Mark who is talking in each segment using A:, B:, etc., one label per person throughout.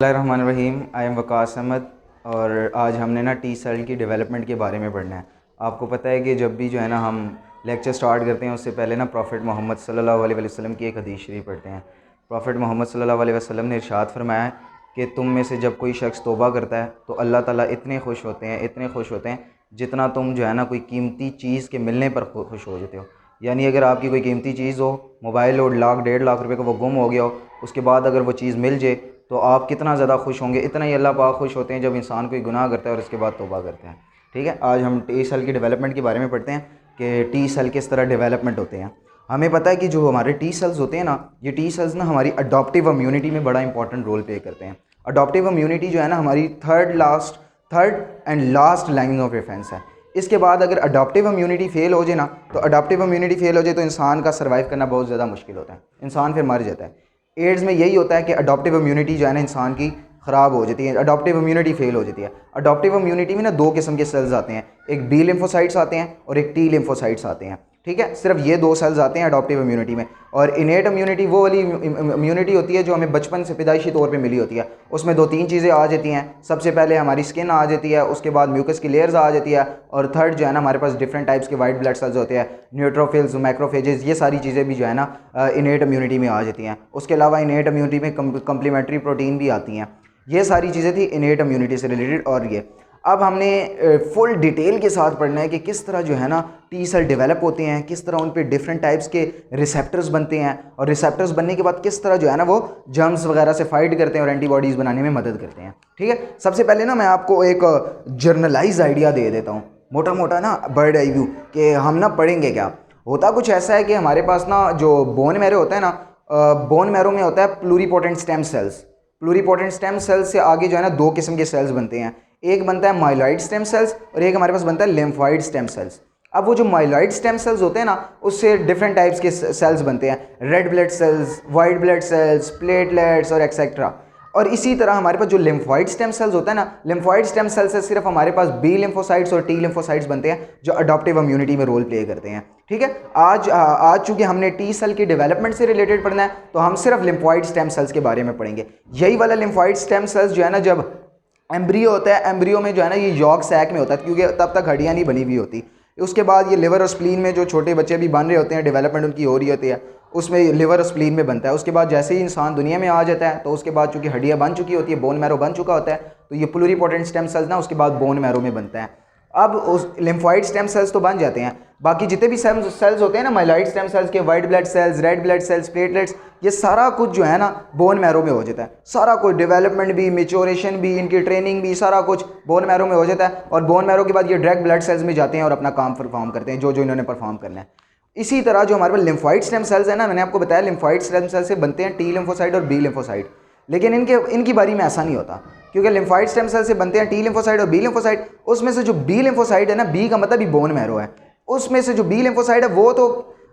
A: बिस्मिल्लाहिर्रहमानिर्रहीम। I am Waqas Ahmad और आज हमने ना टी सेल की डेवलपमेंट के बारे में पढ़ना है। आपको पता है कि जब भी जो है ना हम लेक्चर स्टार्ट करते हैं उससे पहले ना प्रॉफिट मोहम्मद सल्लल्लाहु अलैहि वसल्लम की एक हदीस शरीफ पढ़ते हैं। प्रॉफिट मोहम्मद सल्लल्लाहु अलैहि वसल्लम ने इरशाद फरमाया है कि तुम में से जब कोई शख्स तौबा करता है तो अल्लाह ताला इतने खुश होते हैं जितना तुम जो है ना कोई कीमती चीज़ के मिलने पर खुश हो जाते हो। यानी अगर आपकी कोई कीमती चीज़ हो, मोबाइल हो, लाख 1.5 लाख रुपए का, वो गुम हो गया हो, उसके बाद अगर वो चीज़ मिल जाए तो आप कितना ज़्यादा खुश होंगे। इतना ही अल्लाह पाक खुश होते हैं जब इंसान कोई गुनाह करता है और उसके बाद तौबा करते हैं। ठीक है, आज हम टी सेल की डेवलपमेंट के बारे में पढ़ते हैं कि टी सेल किस तरह डेवलपमेंट होते हैं। हमें पता है कि जो हमारे टी सेल्स होते हैं ना, ये टी सेल्स ना हमारी अडॉप्टिव इम्यूनिटी में बड़ा इंपॉर्टेंट रोल प्ले करते हैं। अडॉप्टिव इम्यूनिटी जो है ना हमारी third and last line of defence है। इसके बाद अगर अडॉप्टिव इम्यूनिटी फेल हो जाए ना, तो अडॉप्टिव इम्यूनिटी फेल हो जाए तो इंसान का सर्वाइव करना बहुत ज़्यादा मुश्किल होता है, इंसान फिर मर जाता है। एड्स में यही होता है कि अडॉप्टिव इम्यूनिटी जो है ना इंसान की ख़राब हो जाती है, अडॉप्टिव इम्यूनिटी फेल हो जाती है। अडॉप्टिव इम्यूनिटी में ना दो किस्म के सेल्स आते हैं, एक बी लिम्फोसाइट्स आते हैं और एक टी लिम्फोसाइट्स आते हैं। ठीक है, सिर्फ ये दो सेल्स आते हैं अडॉप्टिव इम्यूनिटी में। और इनेट इम्यूनिटी वो वाली इम्यूनिटी होती है जो हमें बचपन से पैदाइशी तौर पे मिली होती है। उसमें दो तीन चीज़ें आ जाती हैं। सबसे पहले हमारी स्किन आ जाती है, उसके बाद म्यूकस की लेयर्स आ जाती है, और थर्ड जो है ना हमारे पास डिफरेंट टाइप्स के वाइट ब्लड सेल्स होते हैं, न्यूट्रोफिल्स, मैक्रोफेजेस, ये सारी चीज़ें भी जो है ना इनेट इम्यूनिटी में आ जाती हैं। उसके अलावा इनेट इम्यूनिटी में कम्प्लीमेंट्री प्रोटीन भी आती हैं। ये सारी चीज़ें थी इनेट इम्यूनिटी से रिलेटेड। और ये अब हमने फुल डिटेल के साथ पढ़ना है कि किस तरह जो है ना टी सेल डेवलप होते हैं, किस तरह उन पे डिफरेंट टाइप्स के रिसेप्टर्स बनते हैं, और रिसेप्टर्स बनने के बाद किस तरह जो है ना वो जर्म्स वगैरह से फाइट करते हैं और एंटीबॉडीज़ बनाने में मदद करते हैं। ठीक है, सबसे पहले ना मैं आपको एक जर्नलाइज आइडिया दे देता हूँ, मोटा मोटा ना बर्ड आई व्यू, कि हम ना पढ़ेंगे क्या। होता कुछ ऐसा है कि हमारे पास ना जो बोन मैरो होता है ना, बोन मैरो में होता है pluripotent stem cells. Pluripotent stem cells से आगे जो है ना दो किस्म के सेल्स बनते हैं, एक बनता है माइलॉइड स्टेम सेल्स और एक हमारे पास बनता है लिम्फॉइड स्टेम सेल्स। अब वो जो माइलॉइड स्टेम सेल्स होते हैं ना, उससे डिफरेंट टाइप्स के सेल्स बनते हैं, red blood cells, white blood cells, platelets और एक्सेट्रा। और इसी तरह हमारे पास जो लिम्फॉइड स्टेम सेल्स होता है ना, लिम्फॉइड स्टेम सेल्स से सिर्फ हमारे पास बी लिम्फोसाइट्स और टी लिम्फोसाइट्स बनते हैं जो अडॉप्टिव इम्यूनिटी में रोल प्ले करते हैं। ठीक है, आज चूंकि हमने टी सेल की डेवलपमेंट से रिलेटेड पढ़ना है तो हम सिर्फ लिम्फॉइड स्टेम सेल्स के बारे में पढ़ेंगे। यही वाला लिम्फॉइड स्टेम सेल्स जो है ना, जब एम्ब्रियो होता है, एम्ब्रियो में जो है ना ये यॉर्क सैक में होता है, क्योंकि तब तक हड्डियाँ नहीं बनी हुई होती। उसके बाद ये लिवर और स्प्लीन में जो छोटे बच्चे भी बन रहे होते हैं, डेवलपमेंट उनकी हो रही होती है, उसमें लिवर और स्प्लीन में बनता है। उसके बाद जैसे ही इंसान दुनिया में आ जाता है तो उसके बाद चूंकि हड्डियाँ बन चुकी होती है, बोन मैरो बन चुका होता है, तो ये प्लूरीपोटेंट स्टेम सेल्स ना उसके बाद बोन मैरो में बनता है। अब उस लिम्फॉइड स्टेम सेल्स तो बन जाते हैं, बाकी जितने भी सेल्स होते हैं ना, माइलॉइड स्टेम सेल्स के, white blood cells, red blood cells, platelets, ये सारा कुछ जो है ना बोन मैरो में हो जाता है। सारा कुछ डेवलपमेंट भी, मेच्योरेशन भी, इनकी ट्रेनिंग भी, सारा कुछ बोन मैरो में हो जाता है। और बोन मैरो के बाद ये डायरेक्ट ब्लड सेल्स में जाते हैं और अपना काम परफॉर्म करते हैं जो जो इन्होंने परफॉर्म करना है। इसी तरह जो हमारे पास लिम्फॉइड स्टेम सेल्स है ना, मैंने आपको बताया लिम्फॉइड स्टेम सेल्स से बनते हैं टी लिम्फोसाइट और बी लिम्फोसाइट, लेकिन इनकी बारी में ऐसा नहीं होता, क्योंकि लिम्फॉइड स्टेम सेल से बनते हैं टी लिम्फोसाइट और बी लिम्फोसाइट। उसमें से जो बी लिम्फोसाइट है ना, बी का मतलब भी बोन मैरो है, उसमें से जो बी लिम्फोसाइट है वो तो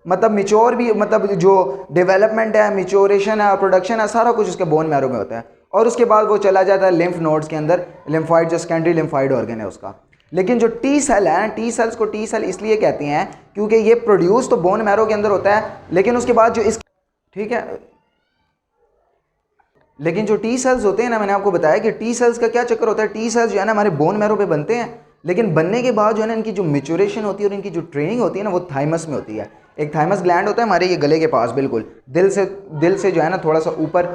A: मतलब मिच्योर भी, मतलब जो डेवलपमेंट है, मिच्योरेशन है और प्रोडक्शन है, सारा कुछ उसके बोन मैरो में होता है। और उसके बाद वो चला जाता है लिम्फ नोड्स के अंदर, लिम्फॉइड जो सेकेंडरी लिम्फॉइड ऑर्गन है उसका। लेकिन जो टी सेल है, टी सेल्स को टी सेल इसलिए कहते हैं क्योंकि ये प्रोड्यूस तो बोन मैरो के अंदर होता है, लेकिन उसके बाद जो इस, ठीक है, लेकिन जो टी सेल्स होते हैं ना, मैंने आपको बताया कि टी सेल्स का क्या चक्कर होता है। टी सेल्स जो है ना हमारे बोन मैरो पे बनते हैं, लेकिन बनने के बाद जो है ना इनकी जो मेच्योरेशन होती है और इनकी जो ट्रेनिंग होती है ना, वो थाइमस में होती है। एक थाइमस ग्लैंड होता है हमारे ये गले के पास, बिल्कुल दिल से जो है ना थोड़ा सा ऊपर,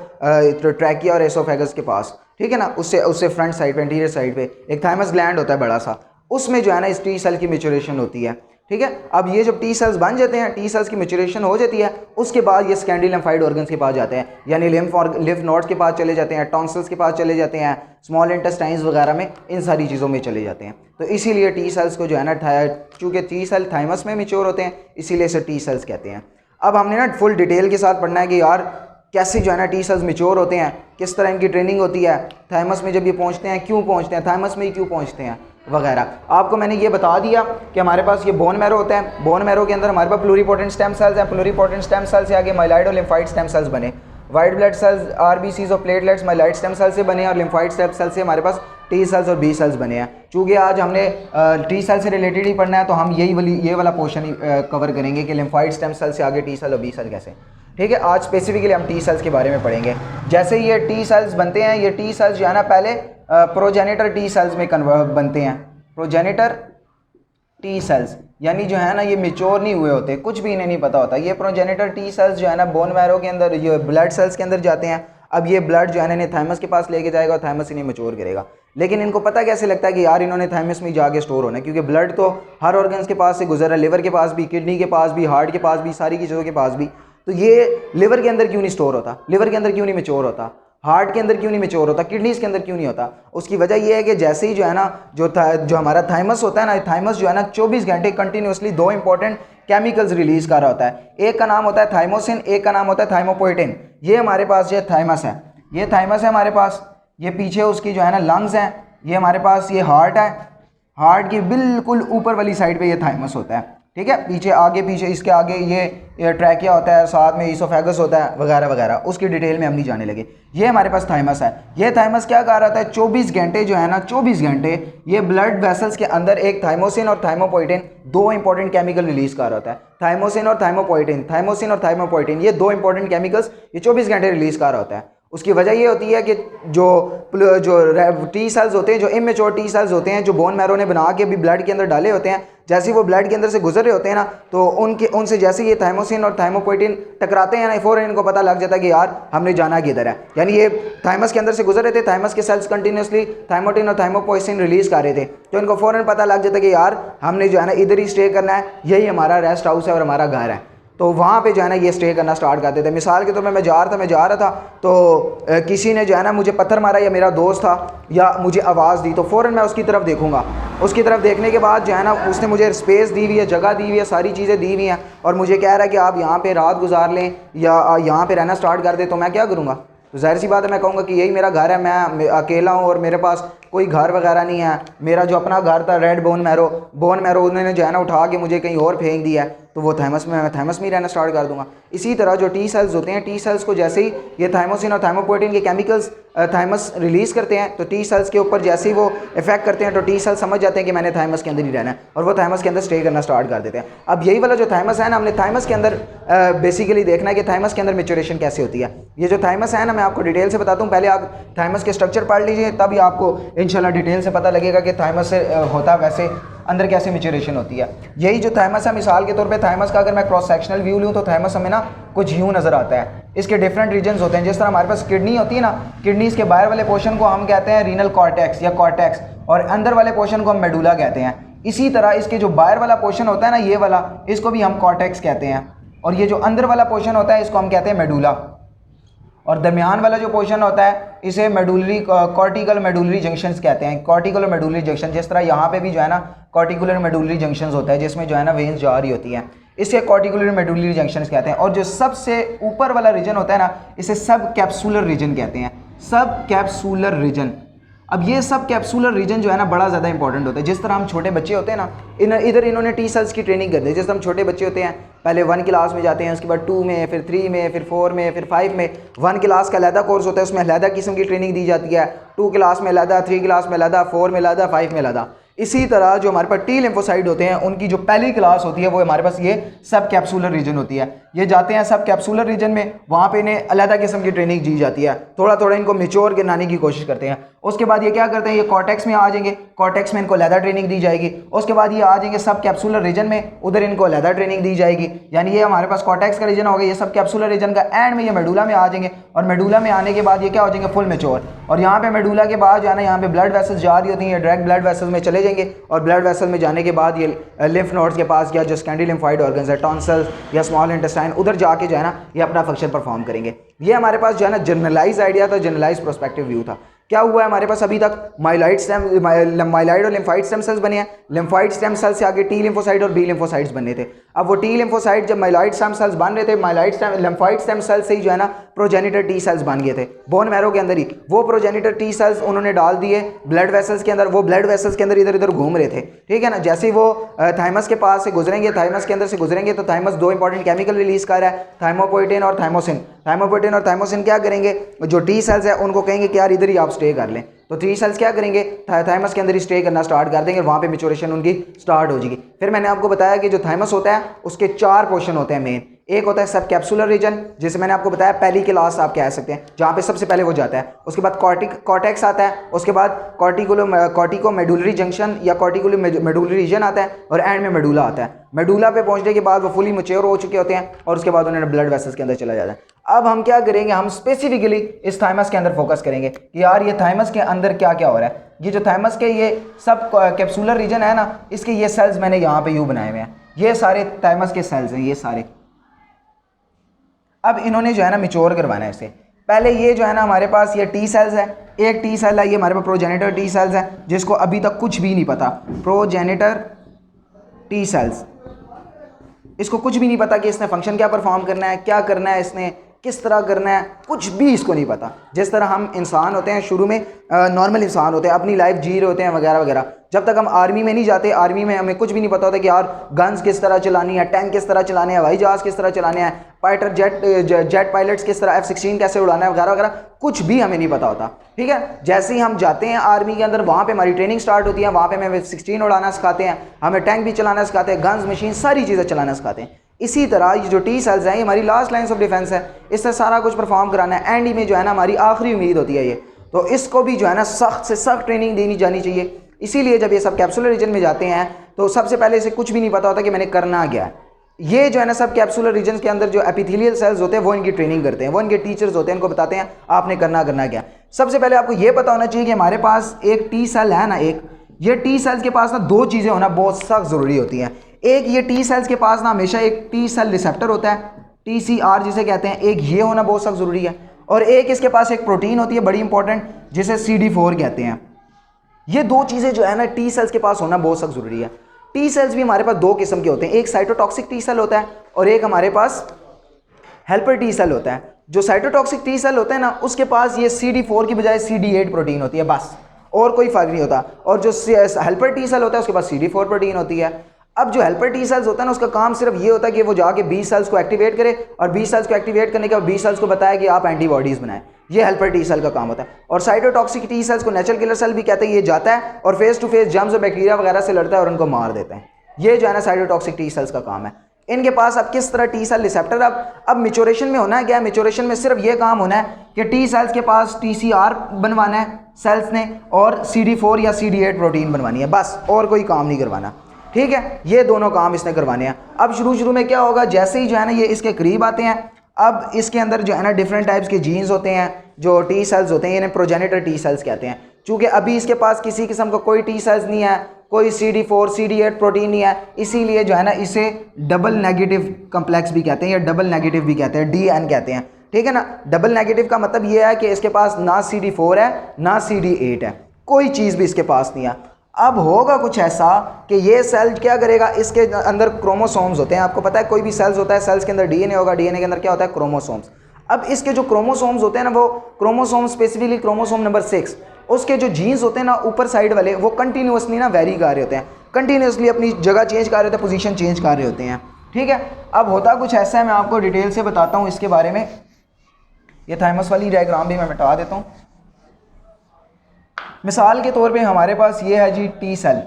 A: ट्रैकिया और एसोफेगस के पास, ठीक है ना, उससे फ्रंट साइड पे, एंटीरियर साइड पे एक थाइमस ग्लैंड होता है बड़ा सा, उसमें जो है ना इस टी सेल की मेच्योरेशन होती है। ठीक है, अब ये जब टी सेल्स बन जाते हैं, टी सेल्स की मेच्योरेशन हो जाती है, उसके बाद ये सेकेंडरी लिम्फाइड ऑर्गन्स के पास जाते हैं, यानी लिम्फ नोड्स के पास चले जाते हैं, टॉन्सिल्स के पास चले जाते हैं, स्मॉल इंटेस्टाइन्स वगैरह में, इन सारी चीज़ों में चले जाते हैं। तो इसीलिए टी सेल्स को जो है ना, चूँकि टी सेल थाइमस में मेच्योर होते हैं, इसीलिए इसे टी सेल्स कहते हैं। अब हमने ना फुल डिटेल के साथ पढ़ना है कि यार कैसे जो है ना टी सेल्स मेच्योर होते हैं, किस तरह इनकी ट्रेनिंग होती है, थाइमस में जब ये पहुँचते हैं क्यों पहुँचते हैं, थाइमस में ही क्यों पहुँचते हैं वगैरह। आपको मैंने ये बता दिया कि हमारे पास ये बोन मैरो होता है, बोन मैरो के अंदर हमारे पास प्लूरीपोटेंट स्टेम सेल्स हैं, प्लूरीपोटेंट स्टेम सेल्स से आगे माइलॉइड और लिम्फॉइड स्टेम सेल्स बने, वाइट ब्लड सेल्स, आरबीसीज और प्लेटलेट्स माइलॉइड स्टेम सेल से बने, और लिम्फॉइड स्टेम सेल से हमारे पास टी सेल्स और बी सेल्स बने हैं। चूँकि आज हमने टी सेल से रिलेटेड ही पढ़ना है तो हम ये वाला पोर्शन कवर करेंगे कि लिम्फॉइड स्टेम सेल से आगे टी सेल और बी सेल कैसे।
B: ठीक है, आज स्पेसिफिकली हम टी सेल्स के बारे में पढ़ेंगे। जैसे ये टी सेल्स बनते हैं, ये टी सेल्स जो है ना पहले प्रोजेनिटर टी सेल्स में कन्वर्ट बनते हैं। प्रोजेनिटर टी सेल्स यानी जो है ना ये मेच्योर नहीं हुए होते, कुछ भी इन्हें नहीं पता होता। ये प्रोजेनिटर टी सेल्स जो है ना बोन मैरो के अंदर, ये ब्लड सेल्स के अंदर जाते हैं। अब ये ब्लड जो है ना इन्हें थाइमस के पास लेके जाएगा और थाइमस इन्हें मेच्योर करेगा। लेकिन इनको पता कैसे लगता है कि यार इन्होंने थाइमस में जाके स्टोर होना है, क्योंकि ब्लड तो हर ऑर्गन्स के पास से गुजर रहा है, लिवर के पास भी, किडनी के पास भी, हार्ट के पास भी, सारी की चीज़ों के पास भी। तो ये लिवर के अंदर क्यों नहीं स्टोर होता, लिवर के अंदर क्यों नहीं मेच्योर होता, हार्ट के अंदर क्यों नहीं मेच्योर होता, किडनीज के अंदर क्यों नहीं होता? उसकी वजह यह है कि जैसे ही जो है ना जो हमारा थाइमस होता है ना, थाइमस जो है ना 24 घंटे कंटिन्यूसली दो इंपॉर्टेंट केमिकल्स रिलीज कर रहा होता है। एक का नाम होता है थाइमोसिन, एक का नाम होता है थाइमोपोएटिन। ये हमारे पास ये थाइमस है, ये थाइमस है हमारे पास। ये पीछे उसकी जो है ना लंग्स हैं, ये हमारे पास ये हार्ट है, हार्ट की बिल्कुल ऊपर वाली साइड पे ये थाइमस होता है। ठीक है, पीछे आगे पीछे इसके आगे ये ट्रैकिया होता है, साथ में ईसोफेगस होता है वगैरह वगैरह, उसकी डिटेल में हम नहीं जाने लगे। ये हमारे पास थाइमस है। ये थाइमस क्या कर रहा था, 24 घंटे जो है ना 24 घंटे ये ब्लड वेसल्स के अंदर एक थाइमोसिन और थाइमोपोएटिन दो इंपॉर्टेंट केमिकल रिलीज कर रहा होता है। थाइमोसिन और थाइमोपोएटिन, थाइमोसिन और थाइमोपोएटिन, ये दो इंपॉर्टेंट केमिकल्स ये 24 घंटे रिलीज कर रहा होता है। उसकी वजह ये होती है कि जो टी सेल्स होते हैं, जो इमेच्योर टी सेल्स होते हैं, जो बोन मैरो ने बना के भी ब्लड के अंदर डाले होते हैं, जैसे ही वो ब्लड के अंदर से गुजर रहे होते हैं ना, तो उनसे जैसे ये थाइमोसिन और थाइमोपोएटिन टकराते हैं ना, फौरन इनको पता लग जाता है कि यार हमने जाना किधर है। यानी ये थाइमस के अंदर से गुजर रहे थे, थाइमस के सेल्स कंटिन्यूसली थाइमोटिन और थाइमोपोएसिन रिलीज कर रहे थे, तो इनको फौरन पता लग जाता है कि यार हमने जो है ना इधर ही स्टे करना है, यही हमारा रेस्ट हाउस है और हमारा घर है। तो वहाँ पे जो है ना ये स्टे करना स्टार्ट कर देते हैं। मिसाल के तौर पे मैं जा रहा था तो किसी ने जो है ना मुझे पत्थर मारा, या मेरा दोस्त था, या मुझे आवाज़ दी, तो फ़ौरन मैं उसकी तरफ देखूंगा। उसकी तरफ देखने के बाद जो है ना उसने मुझे स्पेस दी हुई है, जगह दी हुई है, सारी चीज़ें दी हुई हैं, और मुझे कह रहा है कि आप यहाँ पे रात गुजार लें या यहाँ पे रहना स्टार्ट कर दें, तो मैं क्या करूँगा? तो जाहिर सी बात है मैं कहूँगा कि यही मेरा घर है, मैं अकेला हूँ और मेरे पास कोई घर वगैरह नहीं है। मेरा जो अपना घर था रेड बोन मैरो उन्होंने जो है ना उठा के मुझे कहीं और फेंक दिया है, तो वो थाइमस में, मैं थाइमस में ही रहना स्टार्ट कर दूंगा। इसी तरह जो टी सेल्स होते हैं, टी सेल्स को जैसे ही ये थाइमोसिन और थाइमोपोएटिन के केमिकल्स थाइमस रिलीज़ करते हैं, तो टी सेल्स के ऊपर जैसे ही वो इफेक्ट करते हैं, तो टी सेल्स समझ जाते हैं कि मैंने थाइमस के अंदर ही रहना है, और वो थाइमस के अंदर स्टे करना स्टार्ट कर देते हैं। अब यही वाला जो थाइमस है ना, हमने थाइमस के अंदर बेसिकली देखना है कि थाइमस के अंदर मेच्योरेशन कैसे होती है। ये जो थाइमस है ना, मैं आपको डिटेल से बताता हूँ। पहले आप थाइमस के स्ट्रक्चर पढ़ लीजिए, तभी आपको इंशाल्लाह डिटेल से पता लगेगा कि थाइमस से होता वैसे अंदर कैसे मेच्योरेशन होती है। यही जो थाइमस है, मिसाल के तौर पे थाइमस का अगर मैं क्रॉस सेक्शनल व्यू लूँ, तो थाइमस हमें ना कुछ यूँ नज़र आता है। इसके डिफरेंट रीजन्स होते हैं। जिस तरह हमारे पास किडनी होती है ना, किडनीज के बाहर वाले पोर्शन को हम कहते हैं रीनल कॉर्टेक्स या कॉर्टेक्स, और अंदर वाले पोर्शन को हम मेडुला कहते हैं। इसी तरह इसके जो बाहर वाला पोर्शन होता है ना, ये वाला, इसको भी हम कॉर्टेक्स कहते हैं, और ये जो अंदर वाला पोर्शन होता है इसको हम कहते हैं मेडुला, और दरमियान वाला जो पोर्शन होता है इसे मेडुलरी कॉर्टिकल मेडुलरी जंक्शंस कहते हैं। कॉर्टिकल मेडुलरी जंक्शन, जिस तरह यहाँ पे भी जो है ना कॉर्टिकुलर मेडुलरी जंक्शंस होता है, जिसमें जो है ना वेन्स जा रही होती हैं, इसे कॉर्टिकुलर मेडुलरी जंक्शंस कहते हैं। और जो सबसे ऊपर वाला रीजन होता है ना, इसे सब कैप्सूलर रीजन कहते हैं, सब कैप्सूलर रीजन। अब ये सब कैप्सूलर रीजन जो है ना बड़ा ज़्यादा इंपॉर्टेंट होता है। जिस तरह हम छोटे बच्चे होते हैं ना, इधर इन्होंने टी सेल्स की ट्रेनिंग कर दी। जिस तरह हम छोटे बच्चे होते हैं, पहले 1 क्लास में जाते हैं, उसके बाद 2 में, फिर 3 में, फिर 4 में, फिर 5 में। 1 क्लास का अलहदा कोर्स होता है, उसमें अलहदा किस्म की ट्रेनिंग दी जाती है। 2 क्लास में अलहदा, 3 क्लास में अलहदा, 4 में अलहदा, 5 में अलहदा। इसी तरह जो हमारे पास टी लिम्फोसाइट होते हैं, उनकी जो पहली क्लास होती है वो हमारे पास ये सब कैप्सूलर रीजन होती है। ये जाते हैं सब कैप्सूलर रीजन में, वहाँ पे इन्हें अलग किस्म की ट्रेनिंग दी जाती है, थोड़ा थोड़ा इनको मेच्योर बनाने की कोशिश करते हैं। उसके बाद ये क्या करते हैं, ये कॉर्टेक्स में आ जाएंगे, कॉर्टेक्स में इनको अलग ट्रेनिंग दी जाएगी। उसके बाद ये आ जाएंगे सब कैप्सूलर रीजन में, उधर इनको अलग ट्रेनिंग दी जाएगी। यानी ये हमारे पास कॉर्टेक्स का रीजन हो गया, ये सब कैप्सूलर रीजन का। एंड में ये मेडुला में आ जाएंगे, और मेडुला में आने के बाद ये क्या हो जाएंगे, फुल मेच्योर। और यहाँ पे मेडुला के बाद जाना, यहाँ पे ब्लड वेसल्स जा रही होती हैं, डायरेक्ट ब्लड वेसल्स में चले जाएंगे, और ब्लड वेसल में जाने के बाद ये लिम्फ नोड्स के पास, या जो स्कैंडी लिम्फाइड ऑर्गन्स है, टॉन्सिल्स या स्मॉल इंटेस्टाइन, उधर जाके जो है ना ये अपना फंक्शन परफॉर्म करेंगे। ये हमारे पास जो है ना जनरलाइज आइडिया था, जनरलाइज प्रोस्पेक्टिव व्यू था। क्या हुआ है हमारे पास अभी तक, माइलॉइड और लिम्फाइड स्टेम सेल्स बने हैं। लिम्फाइड स्टेम सेल्स से आगे टी लिम्फोसाइट और बी लिम्फोसाइट्स बनने थे। अब वो टी लिम्फोसाइट जब माइलॉइड स्टेम सेल्स बन रहे थे, लिम्फाइड स्टेम सेल्स से ही जो है ना प्रोजेनिटर टी सेल्स बन गए थे बोन मैरो के अंदर ही। वो प्रोजेनिटर टी सेल्स उन्होंने डाल दिए ब्लड वेसल्स के अंदर, वो ब्लड वेसल्स के अंदर इधर इधर घूम रहे थे, ठीक है ना। जैसे ही वो थाइमस के पास से गुजरेंगे, थाइमस के अंदर से गुजरेंगे, तो थाइमस दो इंपॉर्टेंट केमिकल रिलीज कर रहा है, थाइमोपोएटिन और थाइमोसिन। थाइमोपोएटिन और थाइमोसिन क्या करेंगे, जो टी सेल्स है उनको कहेंगे कि यार इधर ही आप स्टे कर लें, तो टी सेल्स क्या करेंगे, थाइमस के अंदर ही स्टे करना स्टार्ट कर देंगे, वहाँ पे मैच्योरेशन उनकी स्टार्ट हो जाएगी। फिर मैंने आपको बताया कि जो थाइमस होता है उसके 4 पोर्शन होते हैं मेन। एक होता है सब कैप्सुलर रीजन, जिसे मैंने आपको बताया पहली के लास्ट आप कह सकते हैं, जहाँ पे सबसे पहले वो जाता है। उसके बाद कॉर्टेक्स आता है, उसके बाद कॉर्टिको मेडुलरी जंक्शन या कॉर्टिकुलो मेडुलरी रीजन आता है, और एंड में मेडुला आता है। मेडुला पे पहुंचने के बाद वो फुली मैच्योर हो चुके होते हैं और उसके बाद उन्हें ब्लड वेसल्स के अंदर चला जाता है। अब हम क्या करेंगे, हम स्पेसिफिकली इस थाइमस के अंदर फोकस करेंगे कि यार ये थाइमस के अंदर क्या क्या हो रहा है। ये जो थाइमस के ये सब कैप्सुलर रीजन है ना, इसके ये सेल्स मैंने यहाँ पे यू बनाए हुए हैं, ये सारे थाइमस के सेल्स हैं ये सारे। अब इन्होंने जो है ना मिच्योर करवाना है इसे। पहले ये जो है ना हमारे पास ये टी सेल्स है, एक टी सेल है ये हमारे पास प्रोजेनिटर टी सेल्स है, जिसको अभी तक कुछ भी नहीं पता। प्रोजेनिटर टी सेल्स, इसको कुछ भी नहीं पता कि इसने फंक्शन क्या परफॉर्म करना है, क्या करना है, इसने किस तरह करना है, कुछ भी इसको नहीं पता। जिस तरह हम इंसान होते हैं शुरू में नॉर्मल इंसान होते हैं, अपनी लाइफ जी रहे होते हैं वगैरह वगैरह, जब तक हम आर्मी में नहीं जाते, आर्मी में हमें कुछ भी नहीं पता होता कि यार गन्स किस तरह चलानी है, टैंक किस तरह चलाने हैं, हवाई जहाज़ किस तरह चलाने हैं, फाइटर जेट पायलट्स किस तरह F-16 कैसे उड़ाना है वगैरह वगैरह, कुछ भी हमें नहीं पता होता। ठीक है, जैसे ही हम जाते हैं आर्मी के अंदर, वहाँ पे हमारी ट्रेनिंग स्टार्ट होती है, वहाँ पे हमें F-16 उड़ाना सिखाते हैं, हमें टैंक भी चलाना सिखाते हैं, गन्स मशीन सारी चीज़ें चलाना सिखाते हैं। इसी तरह ये जो टी सेल्स हैं ये हमारी लास्ट लाइन्स ऑफ डिफेंस है, इससे सारा कुछ परफॉर्म कराना है। एंड में जो है ना हमारी आखिरी उम्मीद होती है ये, तो इसको भी जो है ना सख्त से सख्त ट्रेनिंग देनी जानी चाहिए। इसीलिए जब ये सब कैप्सुलर रीजन में जाते हैं तो सबसे पहले इसे कुछ भी नहीं पता होता कि मैंने करना क्या है। ये जो है ना सब कैप्सुलर रीजन के अंदर जो एपिथेलियल सेल्स होते हैं वो इनकी ट्रेनिंग करते हैं, वो इनके टीचर्स होते हैं, इनको बताते हैं आपने करना क्या। सबसे पहले आपको ये पता होना चाहिए कि हमारे पास एक टी सेल है ना, एक ये टी सेल्स के पास ना दो चीज़ें होना बहुत सख्त ज़रूरी होती हैं। एक ये टी सेल्स के पास ना हमेशा एक टी सेल रिसेप्टर होता है, TCR जिसे कहते हैं, एक ये होना बहुत सख्त ज़रूरी है, और एक इसके पास एक प्रोटीन होती है बड़ी इंपॉर्टेंट जिसे CD4 कहते हैं। ये दो चीज़ें जो है ना टी सेल्स के पास होना बहुत सख्त ज़रूरी है। टी सेल्स भी हमारे पास दो किस्म के होते हैं, एक साइटोटॉक्सिक टी सेल होता है और एक हमारे पास हेल्पर टी सेल होता है। जो साइटोटॉक्सिक टी सेल होता है ना उसके पास ये CD4 की बजाय CD8 प्रोटीन होती है, बस और कोई फ़र्क नहीं होता। और जो हेल्पर टी सेल होता है उसके पास CD4 प्रोटीन होती है। अब जो हेल्पर टी सेल्स होता है ना उसका काम सिर्फ ये होता है कि वो जाके बी सेल्स को एक्टिवेट करे और बी सेल्स को एक्टिवेट करने के बाद बी सेल्स को बताया कि आप एंटीबॉडीज़ बनाएं। ये हेल्पर टी सेल का काम होता है। और साइटोटॉक्सिक टी सेल्स को नेचुरल किलर सेल भी कहते हैं, ये जाता है और फेस टू फेस जर्म्स और बैक्टीरिया वगैरह से लड़ता है और उनको मार देता है। ये जो है ना साइटोटॉक्सिक टी सेल्स का काम है। इनके पास अब किस तरह टी सेल रिसेप्टर, अब मिचोरेशन में होना है क्या, मिचोरेशन में सिर्फ ये काम होना है कि टी सेल्स के पास TCR बनवाना है सेल्स ने और CD4 या CD8 प्रोटीन बनवानी है, बस और कोई काम नहीं करवाना। ठीक है, ये दोनों काम इसने करवाने हैं। अब शुरू में क्या होगा, जैसे ही जो है ना ये इसके करीब आते हैं, अब इसके अंदर जो है ना डिफरेंट टाइप्स के जीन्स होते हैं, जो टी सेल्स होते हैं, इन्हें प्रोजेनिटर टी सेल्स कहते हैं। चूँकि अभी इसके पास किसी किस्म का कोई टी सेल्स नहीं है, कोई CD4 CD8 प्रोटीन नहीं है, इसीलिए जो है ना इसे डबल नेगेटिव कम्प्लेक्स भी कहते हैं या डबल नेगेटिव भी कहते हैं, DN कहते हैं। ठीक है ना, डबल नेगेटिव का मतलब ये है कि इसके पास ना CD4 है ना CD8 है, कोई चीज़ भी इसके पास नहीं है। अब होगा कुछ ऐसा कि ये सेल क्या करेगा, इसके अंदर क्रोमोसोम्स होते हैं, आपको पता है कोई भी सेल्स होता है, सेल्स के अंदर DNA होगा, DNA के अंदर क्या होता है, क्रोमोसोम्स। अब इसके जो क्रोमोसोम्स होते हैं ना, वो क्रोमोसोम स्पेसिफिकली क्रोमोसोम नंबर 6, उसके जो जीन्स होते हैं ना ऊपर साइड वाले, वो कंटिन्यूसली ना वेरी कर रहे होते हैं, कंटिन्यूसली अपनी जगह चेंज कर रहे होते हैं, पोजीशन चेंज कर रहे होते हैं। ठीक है, अब होता कुछ ऐसा है, मैं आपको डिटेल से बताता हूँ इसके बारे में। ये थाइमस वाली डायग्राम भी मैं मिटा देता हूँ। मिसाल के तौर पे हमारे पास ये है जी टी सेल,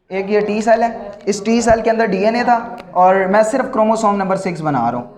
B: एक ये टी सेल है, इस टी सेल के अंदर DNA था और मैं सिर्फ क्रोमोसोम नंबर 6 बना रहा हूँ।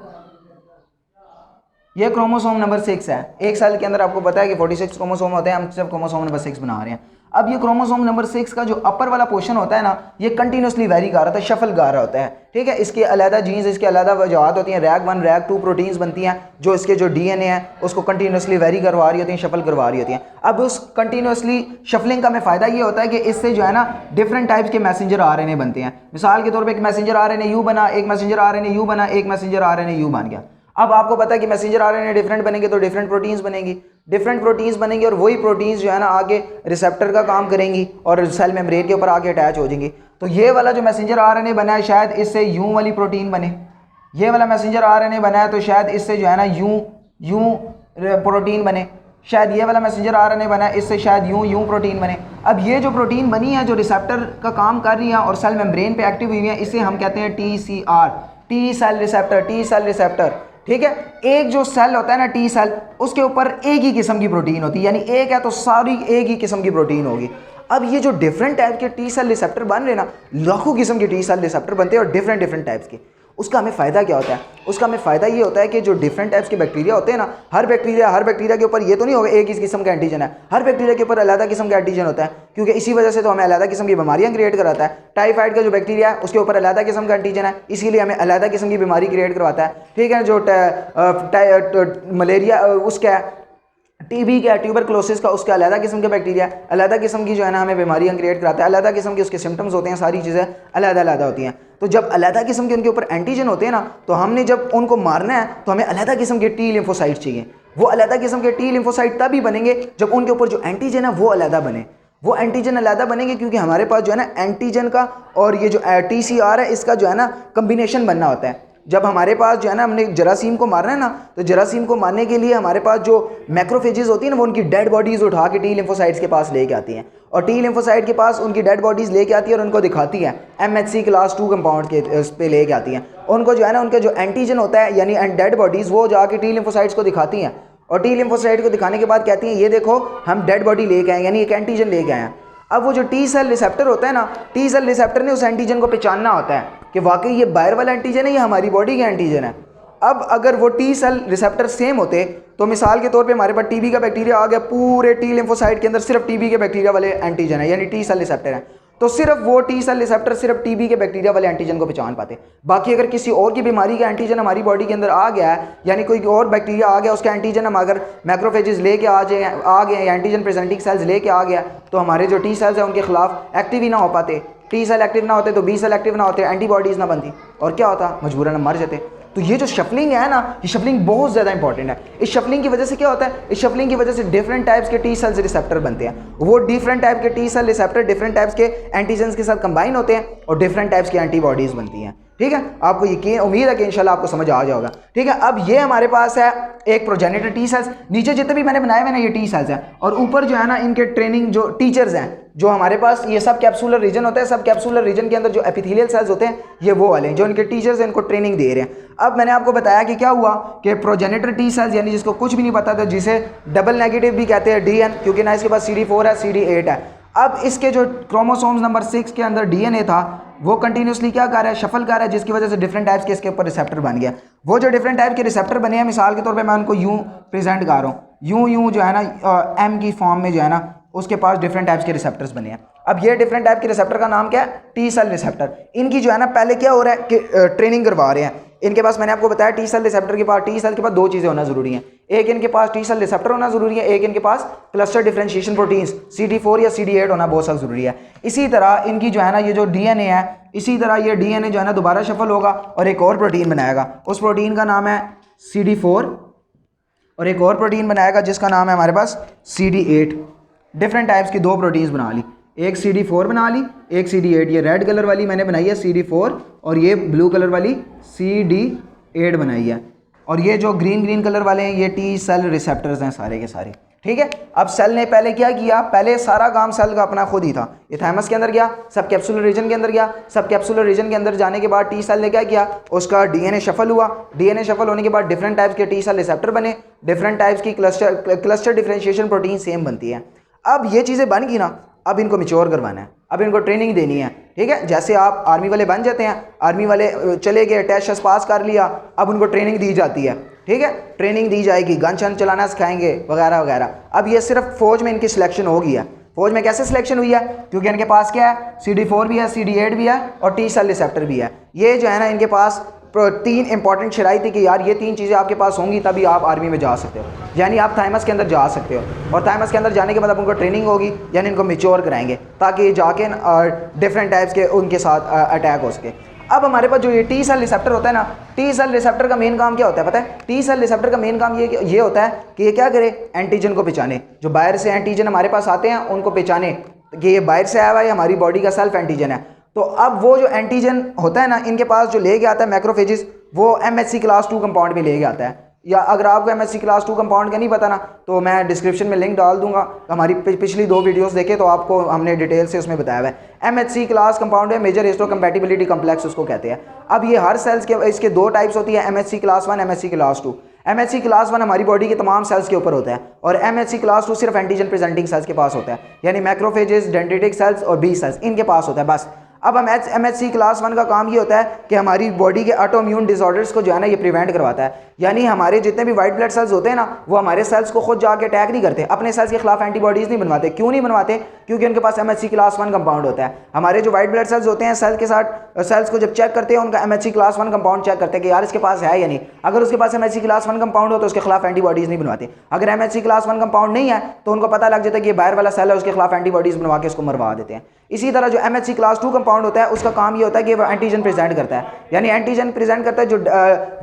B: ये क्रोमोसोम नंबर 6 है। एक सेल के अंदर आपको पता है कि 46 क्रोमोसोम होते हैं, हम सिर्फ क्रोमोसोम नंबर 6 बना रहे हैं। अब ये क्रोमोसोम नंबर 6 का जो अपर वाला पोर्शन होता है ना, ये कंटिन्यूसली वेरी कर रहा होता है, शफल कर रहा होता है। ठीक है, इसके अलग जीन्स, इसके अलग वजूहत होती हैं, रैग 1 रैग 2 प्रोटीन्स बनती हैं जो इसके जो DNA है उसको कंटिन्यूसली वेरी करवा रही होती हैं, शफल करवा रही होती हैं। अब उस कंटिन्यूसली शफलिंग का हमें फ़ायदा ये होता है कि इससे जो है ना डिफरेंट टाइप्स के मैसेंजर RNA बनते हैं। मिसाल के तौर पर एक मैसेंजर RNA U बना, एक मैसेंजर RNA U बना, एक मैसेंजर RNA U बन गया। अब आपको पता है कि मैसेंजर RNA डिफरेंट बनेंगे तो डिफरेंट प्रोटीन्स बनेंगी, डिफरेंट प्रोटीन्स बनेंगी और वही प्रोटीन्स जो है ना आगे रिसेप्टर का काम करेंगी और सेल मेम्ब्रेन के ऊपर आके अटैच हो जाएंगी। तो ये वाला जो मैसेंजर RNA बना है शायद इससे U वाली प्रोटीन बने, ये वाला मैसेंजर RNA बना है तो शायद इससे जो है ना U प्रोटीन बने, शायद ये वाला मैसेंजर RNA बना है इससे शायद U प्रोटीन बने। अब ये जो प्रोटीन बनी है जो रिसेप्टर का काम कर रही है और सेल मेम्ब्रेन पे एक्टिव हुई है, इसे हम कहते हैं TCR, टी सेल रिसेप्टर। ठीक है, एक जो सेल होता है ना टी सेल, उसके ऊपर एक ही किस्म की प्रोटीन होती है, यानी एक है तो सारी एक ही किस्म की प्रोटीन होगी। अब ये जो डिफरेंट टाइप के टी सेल रिसेप्टर बन रहे ना, लाखों किस्म के टी सेल रिसेप्टर बनते हैं और डिफरेंट टाइप्स के, उसका हमें फ़ायदा क्या होता है? उसका हमें फ़ायदा ये होता है कि जो डिफरेंट टाइप्स के बैक्टीरिया होते हैं ना, हर बैक्टीरिया के ऊपर ये तो नहीं होगा एक ही किस्म का एंटीजन है, हर बैक्टीरिया के ऊपर अलग किस्म का एंटीजन होता है, क्योंकि इसी वजह से तो हमें अलग किस्म की बीमारियां क्रिएट कराता है। टाइफाइड का जो बैक्टीरिया है उसके ऊपर अलग किस्म का एंटीजन है, इसीलिए हमें अलग किस्म की बीमारी क्रिएट करवाता है। ठीक है, जो मलेरिया उसका है, टीबी का, ट्यूबरक्लोसिस का, उसका अलग किस्म के बैक्टीरिया, अलग किस्म की जो है ना हमें बीमारियां क्रिएट कराता है, अलग किस्म के उसके सिम्टम्स होते हैं, सारी चीज़ें अलग होती हैं। तो जब अलग किस्म के उनके ऊपर एंटीजन होते हैं ना, तो हमने जब उनको मारना है तो हमें अलग किस्म के टी लिम्फोसाइट चाहिए। वो अलग किस्म के टी लिम्फोसाइट तभी बनेंगे जब उनके ऊपर जो एंटीजन है वो अलग बने। वो एंटीजन अलग बनेंगे क्योंकि हमारे पास जो है ना एंटीजन का और ये जो TCR है इसका जो है ना कम्बिनेशन बनना होता है। जब हमारे पास जो है ना हमने जरासीम को मारना है ना, तो जरासीम को मारने के लिए हमारे पास जो मैक्रोफेजेस होती है ना, वो उनकी डेड बॉडीज़ उठा के टी लिम्फोसाइट्स के पास लेके आती हैं, और टी लिम्फोसाइट के पास उनकी डेड बॉडीज़ लेके आती है और उनको दिखाती है MHC क्लास 2 कंपाउंड के उस पर लेके आती हैं। उनको जो है ना उनका जो एंटीजन होता है यानी डेड बॉडीज़ वो जाके टी लिम्फोसाइट्स को दिखाती हैं, और टी लिम्फोसाइट को दिखाने के बाद कहती हैं ये देखो हम डेड बॉडी लेके आए, यानी एक एंटीजन लेके आए हैं। अब वो जो टी सेल रिसेप्टर होता है ना, टी सेल रिसेप्टर ने उस एंटीजन को पहचानना होता है कि वाकई ये बाहर वाला एंटीजन है, ये हमारी बॉडी का एंटीजन है। अब अगर वो टी सेल रिसेप्टर सेम होते तो मिसाल के तौर पे हमारे पास टीबी का बैक्टीरिया आ गया, पूरे टी लिम्फोसाइट के अंदर सिर्फ टीबी के बैक्टीरिया वाले एंटीजन है यानी टी सेल रिसेप्टर है, तो सिर्फ वो टी सेल रिसेप्टर सिर्फ टीबी के बैक्टीरिया वाले एंटीजन को पहचान पाते। बाकी अगर किसी और की बीमारी का एंटीजन हमारी बॉडी के अंदर आ गया है, यानी कोई और बैक्टीरिया आ गया, उसका एंटीजन हम अगर मैक्रोफेजेस लेके आ गए या एंटीजन प्रेजेंटिंग सेल्स लेके आ गया, तो हमारे जो टी सेल्स हैं उनके खिलाफ एक्टिव ही ना हो पाते। टी सेल एक्टिव ना होते तो बी सेल एक्टिव ना होते, एंटीबॉडीज़ ना बनती, और क्या होता, मजबूरन हम मर जाते। तो ये जो शफलिंग है ना, ये शफलिंग बहुत ज़्यादा इंपॉर्टेंट है। इस शफलिंग की वजह से क्या होता है, इस शफलिंग की वजह से डिफरेंट टाइप्स के टी सेल्स रिसेप्टर बनते हैं। वो डिफरेंट टाइप के T cell receptor different types के एंटीजन्स के साथ कंबाइन होते हैं और डिफरेंट टाइप्स की एंटीबॉडीज़ बनती हैं। ठीक है, आपको यकीन उम्मीद है कि इंशाल्लाह आपको समझ आ जाएगा। ठीक है, अब ये हमारे पास है एक प्रोजेनिटर टी सेल्स, नीचे जितने भी मैंने बनाए हुए ना ये टी सेल्स हैं, और ऊपर जो है ना इनके ट्रेनिंग जो टीचर्स हैं, जो हमारे पास ये सब कैप्सूलर रीजन होता है, सब कैप्सूलर रीजन के अंदर जो एपिथेलियल सेल्स होते हैं ये वो वाले हैं जो इनके टीचर्स हैं, इनको ट्रेनिंग दे रहे हैं। अब मैंने आपको बताया कि क्या हुआ कि प्रोजेनिटर टी सेल्स यानी जिसको कुछ भी नहीं पता था, जिसे डबल नेगेटिव भी कहते हैं DN, क्योंकि ना इसके पास CD4 है CD8 है। अब इसके जो क्रोमोसोम्स नंबर 6 के अंदर DNA था वो कंटिन्यूसली क्या कर रहा है, शफल कर रहा है, जिसकी वजह से डिफरेंट टाइप्स के इसके ऊपर रिसेप्टर बन गया। वो जो डिफरेंट टाइप के रिसेप्टर बने हैं, मिसाल के तौर पे मैं उनको यूं प्रेजेंट कर रहा हूँ, यूं जो है ना M की फॉर्म में जो है ना उसके पास डिफरेंट टाइप्स के रिसेप्टर्स बने हैं। अब ये डिफरेंट टाइप के रिसेप्टर का नाम क्या है, टी सेल रिसेप्टर। इनकी जो है ना पहले क्या हो रहा है कि ट्रेनिंग करवा रहे हैं इनके पास। मैंने आपको बताया टी सेल रिसेप्टर के पास, टी सेल के पास दो चीज़ें होना जरूरी हैं, एक इनके पास टी सेल रिसेप्टर होना जरूरी है, एक इनके पास क्लस्टर डिफरेंशिएशन प्रोटीन्स CD4 या CD8 होना बहुत ज़्यादा जरूरी है। इसी तरह इनकी जो है ना ये जो DNA है, इसी तरह ये DNA जो है ना दोबारा शफल होगा और एक और प्रोटीन बनाएगा, उस प्रोटीन का नाम है CD4, और एक और प्रोटीन बनाएगा जिसका नाम है हमारे पास CD8। डिफरेंट टाइप्स की दो प्रोटीन्स बना ली, एक CD4 बना ली, एक CD8। ये रेड कलर वाली मैंने बनाई है CD4 और ये ब्लू कलर वाली CD8 बनाई है, और ये जो ग्रीन कलर वाले हैं ये टी सेल रिसेप्टर्स हैं सारे के सारे। ठीक है, अब सेल ने पहले क्या किया, पहले सारा काम सेल का अपना खुद ही था। ये थाइमस के अंदर गया, सब कैप्सूलर रीजन के अंदर गया, सब कैप्सूलर रीजन के अंदर जाने के बाद टी सेल ने क्या किया, उसका DNA शफल हुआ, DNA शफल होने के बाद डिफरेंट टाइप्स के टी सेल रिसेप्टर बने, डिफरेंट टाइप्स की क्लस्टर डिफरेंशिएशन प्रोटीन सेम बनती है। अब ये चीज़ें बन गई ना, अब इनको मैच्योर करवाना है, अब इनको ट्रेनिंग देनी है। ठीक है, जैसे आप आर्मी वाले बन जाते हैं, आर्मी वाले चले गए, टेस्ट पास कर लिया, अब उनको ट्रेनिंग दी जाती है। ठीक है, ट्रेनिंग दी जाएगी, गन शन चलाना सिखाएंगे वगैरह वगैरह। अब ये सिर्फ फौज में इनकी सिलेक्शन हो गई है। फौज में कैसे सिलेक्शन हुई है, क्योंकि इनके पास क्या है, CD4 भी है, CD8 भी है और टी सेल रिसेप्टर भी है। ये जो है ना इनके पास तीन इंपॉर्टेंट शराइत थी कि यार ये तीन चीज़ें आपके पास होंगी तभी आप आर्मी में जा सकते हो, यानी आप थाइमस के अंदर जा सकते हो। और थाइमस के अंदर जाने के बाद अब उनको ट्रेनिंग होगी, यानी इनको मैच्योर कराएंगे ताकि जाके डिफरेंट टाइप्स के उनके साथ अटैक हो सके। अब हमारे पास जो ये टी सेल रिसेप्टर होता है ना, टी सेल रिसेप्टर का मेन काम क्या होता है पता है, टी सेल रिसेप्टर का मेन काम ये होता है कि ये क्या करे, एंटीजन को पहचाने। जो बाहर से एंटीजन हमारे पास आते हैं उनको पहचाने कि ये बाहर से आया हुआ है, हमारी बॉडी का सेल्फ एंटीजन है। तो अब वो जो एंटीजन होता है ना इनके पास जो लेके आता है मैक्रोफेजेस, वो MHC क्लास 2 कंपाउंड में लेके आता है। या अगर आपको MHC क्लास 2 कंपाउंड का नहीं पता ना, तो मैं डिस्क्रिप्शन में लिंक डाल दूंगा, हमारी पिछली 2 वीडियोस देखें तो आपको हमने डिटेल से उसमें बताया हुआ है। MHC क्लास कंपाउंड है, मेजर हिस्टोकम्पैटिबिलिटी कॉम्प्लेक्स उसको कहते हैं। अब ये हर सेल्स के इसके 2 टाइप्स होती है, MHC class 1, MHC class 2। MHC class 1 हमारी बॉडी के तमाम सेल्स के ऊपर होता है, और MHC क्लास 2 सिर्फ एंटीजन प्रेजेंटिंग सेल्स के पास होता है, यानी मैक्रोफेजेस, डेंड्रिटिक सेल्स और बी सेल्स इनके पास होता है बस। अब हम MHC क्लास 1 का काम ये होता है कि हमारी बॉडी के ऑटो इम्यून डिसऑर्डर्स को जो है ना ये प्रिवेंट करवाता है। यानी हमारे जितने भी वाइट ब्लड सेल्स होते हैं ना, वो हमारे सेल्स को खुद जाके अटैक नहीं करते, अपने सेल्स के खिलाफ एंटीबॉडीज़ नहीं बनवाते। क्यों नहीं बनवाते? क्योंकि उनके पास MHC क्लास 1 कंपाउंड होता है। हमारे जो वाइट ब्लड सेल्स होते हैं सेल के साथ सेल्स को जब चेक करते हैं उनका MHC क्लास 1 कंपाउंड चेक करते हैं कि यार इसके पास है या नहीं। अगर उसके पास MHC क्लास 1 कंपाउंड हो तो उसके खिलाफ एंटीबॉडीज़ नहीं बनवाते। अगर MHC क्लास 1 कंपाउंड नहीं है तो उनको पता लग जाता है कि ये बाहर वाला सेल है, उसके खिलाफ एंटीबॉडीज़ बनवा के उसको मरवा देते हैं। इसी तरह जो MHC क्लास 2 कंपाउंड होता है उसका काम ये होता है कि वो एंटीजन प्रेजेंट करता है। यानी एंटीजन प्रेजेंट करता है जो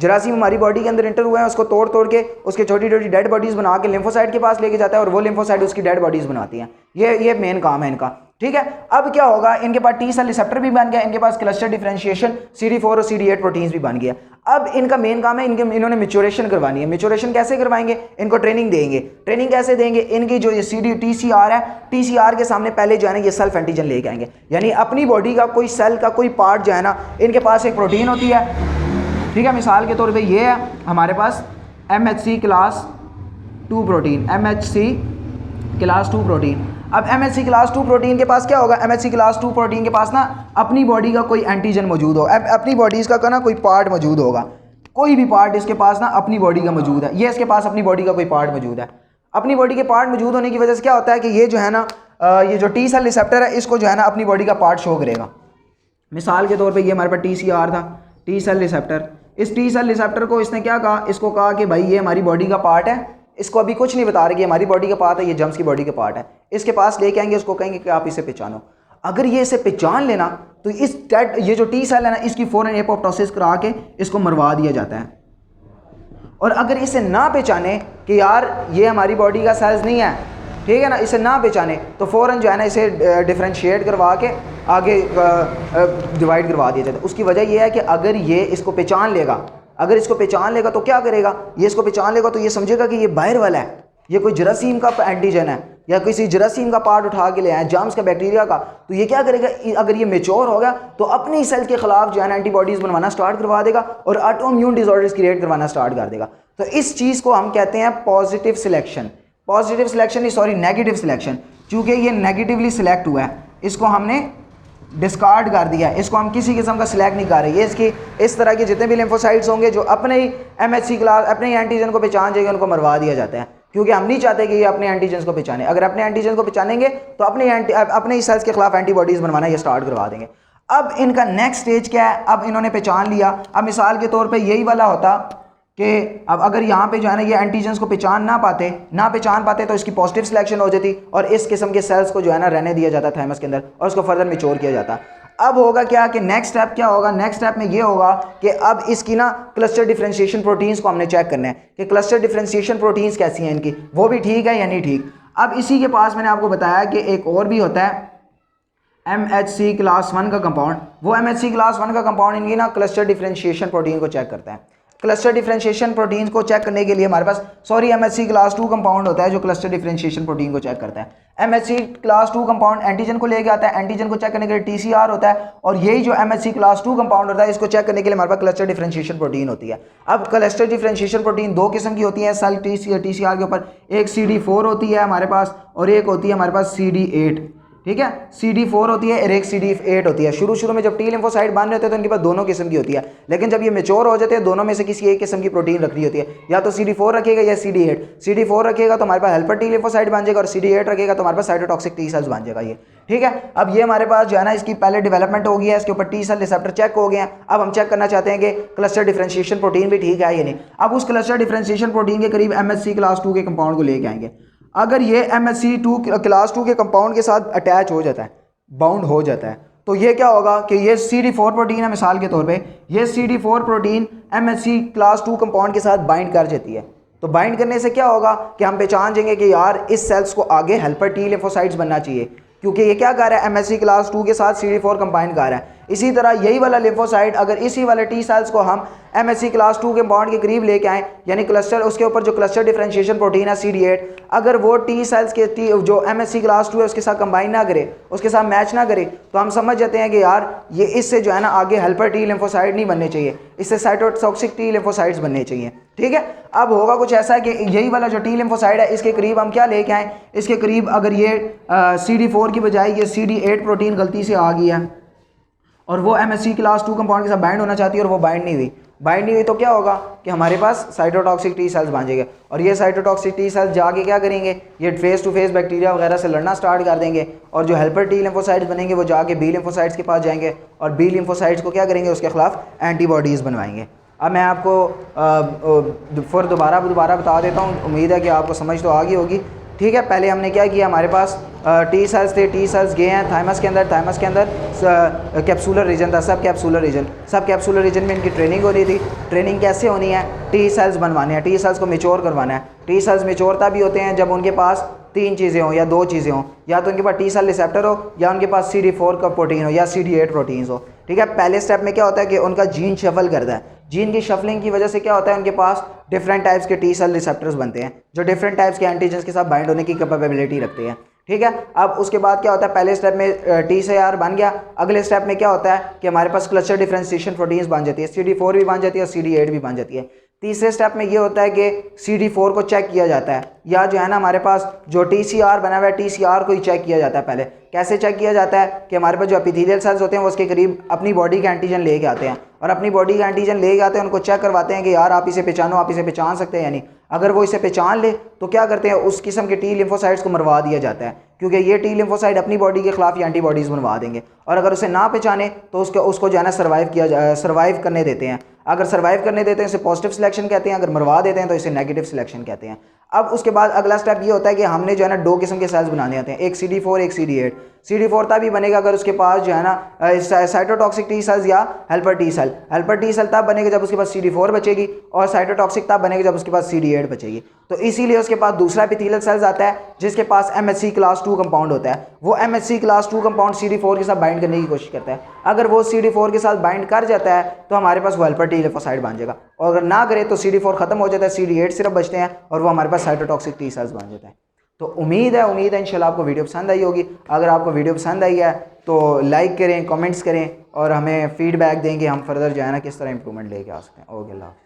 B: जरासीम हमारी बॉडी के अंदर इंटर हुए हैं उसको तोड़ तोड़ के उसके छोटी छोटी डेड बॉडीज़ बना के लिम्फोसाइट के पास लेके जाता है और वो लिम्फोसाइट उसकी डेड बॉडीज़ बनाती हैं। ये मेन काम है इनका। ठीक है, अब क्या होगा, इनके पास टी सेल रिसेप्टर भी बन गया, इनके पास क्लस्टर डिफरेंशिएशन CD4 और CD8 प्रोटीन्स भी बन गया। अब इनका मेन काम है इन्होंने मैच्योरेशन करवानी है। मैच्योरेशन कैसे करवाएंगे? इनको ट्रेनिंग देंगे। ट्रेनिंग कैसे देंगे? इनकी जो ये TCR है, TCR के सामने पहले जो है ना ये सेल्फ एंटीजन लेके आएंगे। यानी अपनी बॉडी का कोई सेल का कोई पार्ट जो है ना, इनके पास एक प्रोटीन होती है। ठीक है, मिसाल के तौर पर ये है हमारे पास MHC class 2 protein, MHC class 2 protein. अब MHC क्लास 2 प्रोटीन के पास क्या होगा? MHC क्लास 2 प्रोटीन के पास ना अपनी बॉडी का कोई एंटीजन मौजूद हो, अपनी बॉडीज़ का ना कोई पार्ट मौजूद होगा। कोई भी पार्ट इसके पास ना अपनी बॉडी का मौजूद है। ये इसके पास अपनी बॉडी का कोई पार्ट मौजूद है। अपनी बॉडी के पार्ट मौजूद होने की वजह से क्या होता है कि ये जो है ना ये जो टी सेल रिसेप्टर है इसको जो है ना अपनी बॉडी का पार्ट शो करेगा। मिसाल के तौर पे ये हमारे पास TCR था, टी सेल रिसेप्टर। इस टी सेल रिसेप्टर को इसने क्या कहा? इसको कहा कि भाई ये हमारी बॉडी का पार्ट है। इसको अभी कुछ नहीं बता रहे कि हमारी बॉडी का पार्ट है, ये जम्स की बॉडी का पार्ट है। इसके पास लेके आएंगे, उसको कहेंगे कि आप इसे पहचानो। अगर ये इसे पहचान लेना तो ये जो टी सेल है ना इसकी फ़ौरन एपोप्टोसिस करा के इसको मरवा दिया जाता है। और अगर इसे ना पहचाने कि यार ये हमारी बॉडी का सेल्स नहीं है, ठीक है ना, इसे ना पहचाने तो फ़ौरन जो है ना इसे डिफ्रेंशिएट करवा के आगे डिवाइड करवा दिया जाता है। उसकी वजह यह है कि अगर ये इसको पहचान लेगा, अगर इसको पहचान लेगा तो क्या करेगा? ये इसको पहचान लेगा तो ये समझेगा कि ये बाहर वाला है, ये कोई जरासीम का एंटीजन है या किसी जरासीम का पार्ट उठा के ले आए, जाम्स का, बैक्टीरिया का। तो ये क्या करेगा? अगर ये मेच्योर होगा तो अपनी सेल के खिलाफ जो है ना एंटीबॉडीज़ बनवाना स्टार्ट करवा देगा और ऑटो इम्यून डिसऑर्डर्स क्रिएट करवाना स्टार्ट कर देगा। तो इस चीज़ को हम कहते हैं पॉजिटिव सिलेक्शन। पॉजिटिव सिलेक्शन नहीं, सॉरी, नेगेटिव सिलेक्शन। चूँकि ये नेगेटिवली सिलेक्ट हुआ है, इसको हमने डिस्कार्ड कर दिया, इसको हम किसी किस्म का सिलेक्ट नहीं कर रहे। ये इसकी इस तरह के जितने भी लिम्फोसाइट्स होंगे जो अपने ही MHC क्लास अपने ही एंटीजन को पहचान जाएंगे उनको मरवा दिया जाता है, क्योंकि हम नहीं चाहते कि ये अपने एंटीजन को पहचाने। अगर अपने एंटीजन को पहचानेंगे तो अपने ही सेल्स के खिलाफ एंटीबॉडीज़ बनवाना ये स्टार्ट करवा देंगे। अब इनका नेक्स्ट स्टेज क्या है? अब इन्होंने पहचान लिया। अब मिसाल के तौर पर यही वाला होता कि अब अगर यहाँ पे जो है ना ये एंटीजन्स को पहचान ना पहचान पाते तो इसकी पॉजिटिव सिलेक्शन हो जाती और इस किस्म के सेल्स को जो है ना रहने दिया जाता थाइमस के अंदर और उसको फर्दर मैच्योर किया जाता। अब होगा क्या कि नेक्स्ट स्टेप क्या होगा? नेक्स्ट स्टेप में ये होगा कि अब इसकी ना क्लस्टर डिफरेंशिएशन प्रोटीन्स को हमने चेक करना है कि क्लस्टर डिफरेंशिएशन प्रोटीन्स कैसी हैं इनकी, वो भी ठीक है या नहीं ठीक। अब इसी के पास मैंने आपको बताया कि एक और भी होता है MHC क्लास 1 का कंपाउंड। वो MHC क्लास 1 का कंपाउंड इनकी ना क्लस्टर डिफरेंशिएशन प्रोटीन को चेक करता है। क्लस्टर डिफरेंशिएशन प्रोटीन को चेक करने के लिए हमारे पास MHC क्लास 2 कंपाउंड होता है जो क्लस्टर डिफरेंशिएशन प्रोटीन को चेक करता है। MHC क्लास 2 कंपाउंड एंटीजन को लेके आता है, एंटीजन को चेक करने के लिए TCR होता है और यही जो MHC क्लास 2 कंपाउंड होता है इसको चेक करने के लिए हमारे पास क्लस्टर डिफरेंशिएशन प्रोटीन होती है। अब क्लस्टर डिफरेंशिएशन प्रोटीन दो किस्म की होती है सेल TCR के ऊपर, एक CD4 होती है हमारे पास और एक होती है हमारे पास CD8। ठीक है, CD4 होती है और एक CD8 होती है। शुरू में जब टी लिम्फोसाइट बन रहे होते हैं तो उनके पास दोनों किस्म की होती है, लेकिन जब ये मेच्योर हो जाते हैं दोनों में से किसी एक किस्म की प्रोटीन रखनी होती है, या तो CD4 रखेगा या CD8। CD4 रखेगा तो हमारे पास हेल्पर टी लिम्फोसाइट बन जाएगा और CD8 रखेगा तो हमारे पास साइटोटॉक्सिक टी सेल्स बन जाएगा ये। ठीक है, अब ये हमारे पास जो है ना इसकी पहले डेवलपमेंट हो गई है, इसके ऊपर टी सेल रिसेप्टर चेक हो गए हैं। अब हम चेक करना चाहते हैं कि क्लस्टर डिफरेंशिएशन प्रोटीन भी ठीक है या नहीं। अब उस क्लस्टर डिफरेंशिएशन प्रोटीन के करीब MHC क्लास 2 के कंपाउंड को लेके आएंगे। अगर ये MHC क्लास 2 के कंपाउंड के साथ अटैच हो जाता है, बाउंड हो जाता है, तो ये क्या होगा कि ये CD4 प्रोटीन है, मिसाल के तौर पे ये CD4 protein MHC class 2 compound के साथ बाइंड कर जाती है। तो बाइंड करने से क्या होगा कि हम पहचान जाएंगे कि यार इस सेल्स को आगे हेल्पर टी लिम्फोसाइट्स बनना चाहिए, क्योंकि ये क्या कर रहा है? MHC क्लास 2 के साथ CD4 कंबाइन कर रहा है। इसी तरह यही वाला लिम्फोसाइट अगर इसी वाले टी सेल्स को हम MHC क्लास 2 के बॉन्ड के करीब लेके आएँ, यानी क्लस्टर उसके ऊपर जो क्लस्टर डिफरेंशिएशन प्रोटीन है CD8, अगर वो टी सेल्स के जो MHC क्लास 2 है उसके साथ कंबाइन ना करे, उसके साथ मैच ना करे, तो हम समझ जाते हैं कि यार ये इससे जो है ना आगे हेल्पर टी लिम्फोसाइट नहीं बनने चाहिए, इससे साइटोटॉक्सिक टी लिम्फोसाइट्स बनने चाहिए। ठीक है, अब होगा कुछ ऐसा है कि यही वाला जो टी लिम्फोसाइट है इसके करीब हम क्या लेके आएँ? इसके करीब अगर ये CD4 की बजाय ये CD8 प्रोटीन गलती से आ गई है, और वो MHC क्लास 2 कंपाउंड के साथ बाइंड होना चाहती है और वो बाइंड नहीं हुई। बाइंड नहीं हुई तो क्या होगा कि हमारे पास साइटोटॉक्सिक टी सेल्स बांधेंगे और ये साइटोटॉक्सिक टी सेल्स जाके क्या करेंगे, ये फेस टू फेस बैक्टीरिया वगैरह से लड़ना स्टार्ट कर देंगे और जो हेल्पर टी लिम्फोसाइट्स बनेंगे वो जाके बी लिम्फोसाइट्स के पास जाएंगे और बी लिम्फोसाइट्स को क्या करेंगे, उसके खिलाफ एंटीबॉडीज़ बनवाएंगे। अब मैं आपको फिर दोबारा बता देता हूँ, उम्मीद है कि आपको समझ तो आ गई होगी। ठीक है, पहले हमने क्या किया, हमारे पास टी सेल्स थे, टी सेल्स गए हैं थाइमस के अंदर कैप्सूलर रीजन था, सब कैप्सूलर रीजन में इनकी ट्रेनिंग हो रही थी। ट्रेनिंग कैसे होनी है, टी सेल्स बनवाने हैं, टी सेल्स को मेच्योर करवाना है। टी सेल्स मेच्योर तभी होते हैं जब उनके पास 3 चीज़ें हों या 2 चीज़ें हों, या तो उनके पास टी सेल रिसेप्टर हो या उनके पास CD4 का प्रोटीन हो या CD8 प्रोटीन्स हो। ठीक है, पहले स्टेप में क्या होता है कि उनका जीन शफल करता है। जीन की शफलिंग की वजह से क्या होता है, उनके पास डिफरेंट टाइप्स के टी सेल रिसेप्टर्स बनते हैं जो डिफरेंट टाइप्स के एंटीजन्स के साथ बाइंड होने की कैपेबिलिटी रखते हैं। ठीक है, अब उसके बाद क्या होता है, पहले स्टेप में टी से आर बन गया, अगले स्टेप में क्या होता है कि हमारे पास क्लस्टर डिफरेंशिएशन प्रोटीन्स बन जाती है, CD4 भी बन जाती है और CD8 भी बन जाती है। तीसरे स्टेप में ये होता है कि CD4 को चेक किया जाता है, या जो है ना हमारे पास जो TCR बना हुआ है TCR को ही चेक किया जाता है। पहले कैसे चेक किया जाता है कि हमारे पास जो एपिथेलियल सेल्स होते हैं वो उसके करीब अपनी बॉडी के एंटीजन लेके आते हैं और अपनी बॉडी का एंटीजन लेके आते हैं, उनको चेक करवाते हैं कि यार आप इसे पहचानो, आप इसे पहचान सकते हैं या नहीं। अगर वो इसे पहचान ले तो क्या करते हैं, उस किस्म के टी लिम्फोसाइट्स को मरवा दिया जाता है, क्योंकि ये टी लिम्फोसाइट अपनी बॉडी के खिलाफ या एंटीबॉडीज़ बनवा देंगे। और अगर उसे ना पहचाने तो उसको जो है ना सर्वाइव करने देते हैं। अगर सर्वाइव करने देते हैं इसे पॉजिटिव सिलेक्शन कहते हैं, अगर मरवा देते हैं तो इसे नेगेटिव सिलेक्शन कहते हैं। अब उसके बाद अगला स्टेप ये होता है कि हमने जो है ना 2 किस्म के सेल्स बनाने होते हैं, एक CD4 एक CD8। CD4 तभी बनेगा अगर उसके पास जो है ना साइटोटॉक्सिक टी सेल्स या हेल्पर टी सेल तब बनेगा जब उसके पास CD4 बचेगी और साइटोटॉक्सिक तब बनेगा जब उसके पास CD8 बचेगी। तो इसीलिए उसके पास दूसरा एपिथेलियल सेल्स आता है जिसके पास MHC क्लास 2 कंपाउंड होता है। वो MHC क्लास 2 कंपाउंड CD4 के साथ बाइंड करने की कोशिश करता है। अगर वो CD4 के साथ बाइंड कर जाता है तो हमारे पास वो हेल्पर टी लिम्फोसाइट बन जाएगा, और अगर ना करे तो CD4 खत्म हो जाता है, CD8 सिर्फ बचते हैं और वो हमारे पास साइटोटॉक्सिक टी सेल्स बन जाता है। तो उम्मीद है इंशाल्लाह आपको वीडियो पसंद आई होगी। अगर आपको वीडियो पसंद आई है तो लाइक करें, कमेंट्स करें और हमें फीडबैक देंगे, हम फर्दर जो है ना किस तरह इंप्रूवमेंट लेके आ सकते हैं। ओके, अल्लाह।